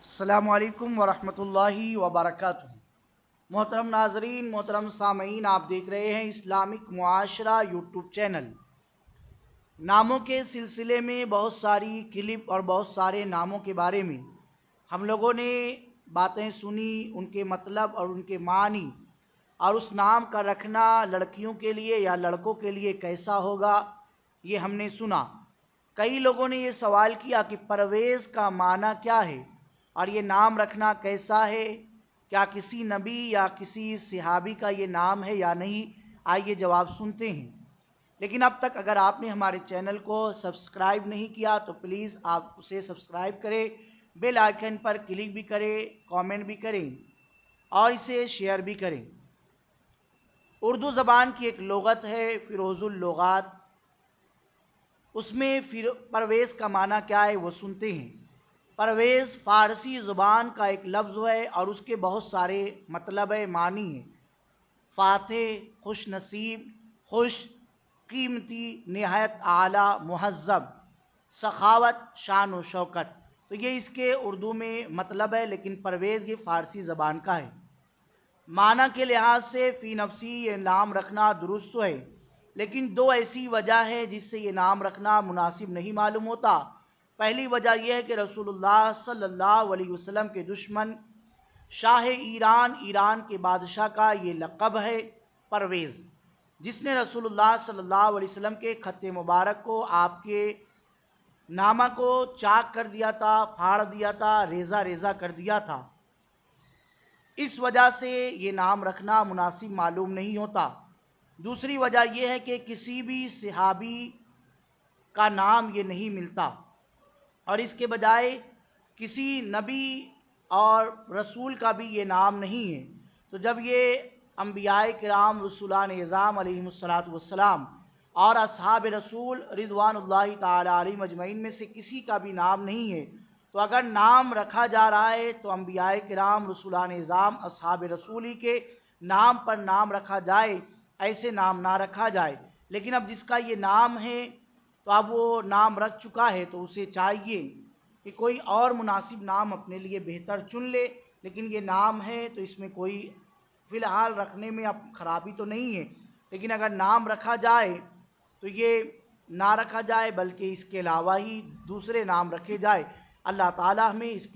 السلام علیکم ورحمۃ اللہ وبرکاتہ۔ محترم ناظرین، محترم سامعین، آپ دیکھ رہے ہیں اسلامک معاشرہ یوٹیوب چینل۔ ناموں کے سلسلے میں بہت ساری کلپ اور بہت سارے ناموں کے بارے میں ہم لوگوں نے باتیں سنی، ان کے مطلب اور ان کے معنی، اور اس نام کا رکھنا لڑکیوں کے لیے یا لڑکوں کے لیے کیسا ہوگا، یہ ہم نے سنا۔ کئی لوگوں نے یہ سوال کیا کہ پرویز کا معنی کیا ہے اور یہ نام رکھنا کیسا ہے، کیا کسی نبی یا کسی صحابی کا یہ نام ہے یا نہیں؟ آئیے جواب سنتے ہیں۔ لیکن اب تک اگر آپ نے ہمارے چینل کو سبسکرائب نہیں کیا تو پلیز آپ اسے سبسکرائب کریں، بیل آئیکن پر کلک بھی کریں، کامنٹ بھی کریں اور اسے شیئر بھی کریں۔ اردو زبان کی ایک لغت ہے فیروز اللغات، اس میں پرویز کا معنی کیا ہے وہ سنتے ہیں۔ پرویز فارسی زبان کا ایک لفظ ہے اور اس کے بہت سارے مطلب معنی ہیں۔ فاتح، خوش نصیب، خوش، قیمتی، نہایت اعلیٰ، مہذب، سخاوت، شان و شوکت۔ تو یہ اس کے اردو میں مطلب ہے، لیکن پرویز یہ فارسی زبان کا ہے۔ معنی کے لحاظ سے فی نفسی یہ نام رکھنا درست ہے، لیکن دو ایسی وجہ ہے جس سے یہ نام رکھنا مناسب نہیں معلوم ہوتا۔ پہلی وجہ یہ ہے کہ رسول اللہ صلی اللہ علیہ وسلم کے دشمن شاہ ایران کے بادشاہ کا یہ لقب ہے پرویز، جس نے رسول اللہ صلی اللہ علیہ وسلم کے خط مبارک کو، آپ کے نامہ کو چاک کر دیا تھا، پھاڑ دیا تھا، ریزہ ریزہ کر دیا تھا۔ اس وجہ سے یہ نام رکھنا مناسب معلوم نہیں ہوتا۔ دوسری وجہ یہ ہے کہ کسی بھی صحابی کا نام یہ نہیں ملتا، اور اس کے بجائے کسی نبی اور رسول کا بھی یہ نام نہیں ہے۔ تو جب یہ انبیاء کرام، رسولان اعظام علیہم السلام اور اصحاب رسول رضوان اللہ تعالی علیہم اجمعین میں سے کسی کا بھی نام نہیں ہے، تو اگر نام رکھا جا رہا ہے تو انبیاء کرام، رسولان اعظام، اصحاب رسول ہی کے نام پر نام رکھا جائے، ایسے نام نہ رکھا جائے۔ لیکن اب جس کا یہ نام ہے تو اب وہ نام رکھ چکا ہے تو اسے چاہیے کہ کوئی اور مناسب نام اپنے لیے بہتر چن لے، لیکن یہ نام ہے تو اس میں کوئی فی الحال رکھنے میں اب خرابی تو نہیں ہے۔ لیکن اگر نام رکھا جائے تو یہ نہ رکھا جائے، بلکہ اس کے علاوہ ہی دوسرے نام رکھے جائے۔ اللہ تعالیٰ ہمیں اس